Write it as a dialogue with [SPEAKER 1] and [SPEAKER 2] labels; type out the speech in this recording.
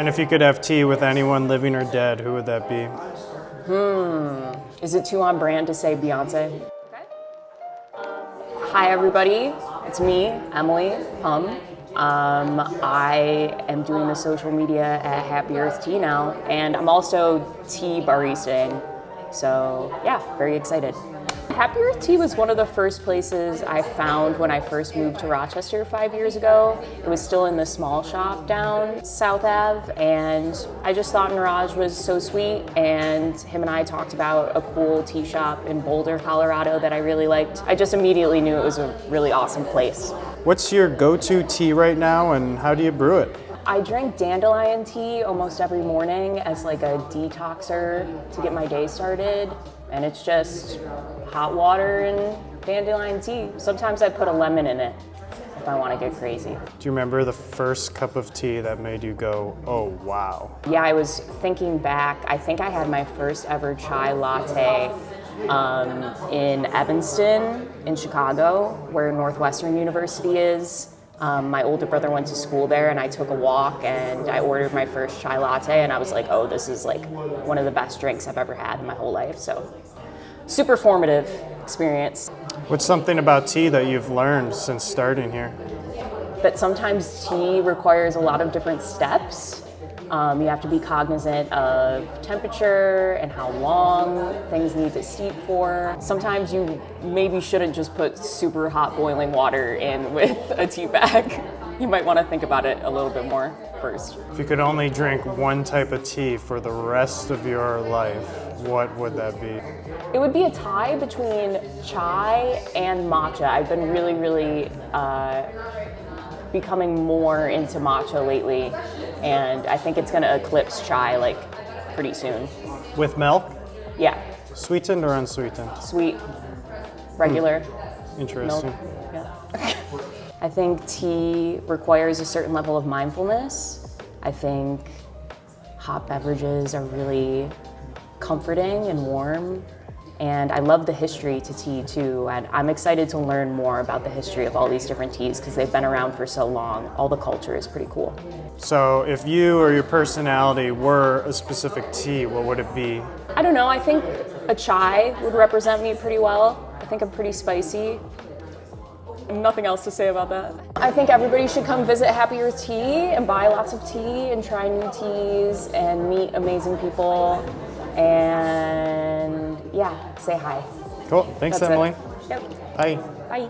[SPEAKER 1] And if you could have tea with anyone living or dead, who would that be?
[SPEAKER 2] Is it too on brand to say Beyonce? Okay. Hi everybody, it's me, Emily Hum. I am doing the social media at Happy Earth Tea now, and I'm also tea baristaing. So yeah, very excited. Happy Earth Tea was one of the first places I found when I first moved to Rochester 5 years ago. It was still in the small shop down South Ave, and I just thought Niraj was so sweet, and him and I talked about a cool tea shop in Boulder, Colorado that I really liked. I just immediately knew it was a really awesome place.
[SPEAKER 1] What's your go-to tea right now, and how do you brew it?
[SPEAKER 2] I drink dandelion tea almost every morning as like a detoxer to get my day started, and it's just hot water and dandelion tea. Sometimes I put a lemon in it if I want to get crazy.
[SPEAKER 1] Do you remember the first cup of tea that made you go, oh wow?
[SPEAKER 2] Yeah, I was thinking back. I think I had my first ever chai latte in Evanston in Chicago, where Northwestern University is. My older brother went to school there, and I took a walk and I ordered my first chai latte, and I was like, oh, this is like one of the best drinks I've ever had in my whole life. So super formative experience.
[SPEAKER 1] What's something about tea that you've learned since starting here?
[SPEAKER 2] That sometimes tea requires a lot of different steps. You have to be cognizant of temperature and how long things need to steep for. Sometimes you maybe shouldn't just put super hot boiling water in with a tea bag. You might want to think about it a little bit more first.
[SPEAKER 1] If you could only drink one type of tea for the rest of your life, what would that be?
[SPEAKER 2] It would be a tie between chai and matcha. I've been really becoming more into matcha lately, and I think it's gonna eclipse chai like pretty soon.
[SPEAKER 1] With milk?
[SPEAKER 2] Yeah.
[SPEAKER 1] Sweetened or unsweetened?
[SPEAKER 2] Sweet, regular.
[SPEAKER 1] Interesting.
[SPEAKER 2] Milk. Yeah. I think tea requires a certain level of mindfulness. I think hot beverages are really comforting and warm. And I love the history to tea too, and I'm excited to learn more about the history of all these different teas because they've been around for so long. All the culture is pretty cool.
[SPEAKER 1] So if you or your personality were a specific tea, what would it be?
[SPEAKER 2] I don't know, I think a chai would represent me pretty well. I think I'm pretty spicy. Nothing else to say about that. I think everybody should come visit Happy Earth Tea and buy lots of tea and try new teas and meet amazing people. And yeah, say hi.
[SPEAKER 1] Cool. Thanks,
[SPEAKER 2] That's
[SPEAKER 1] Emily.
[SPEAKER 2] It. Yep.
[SPEAKER 1] Bye.
[SPEAKER 2] Bye.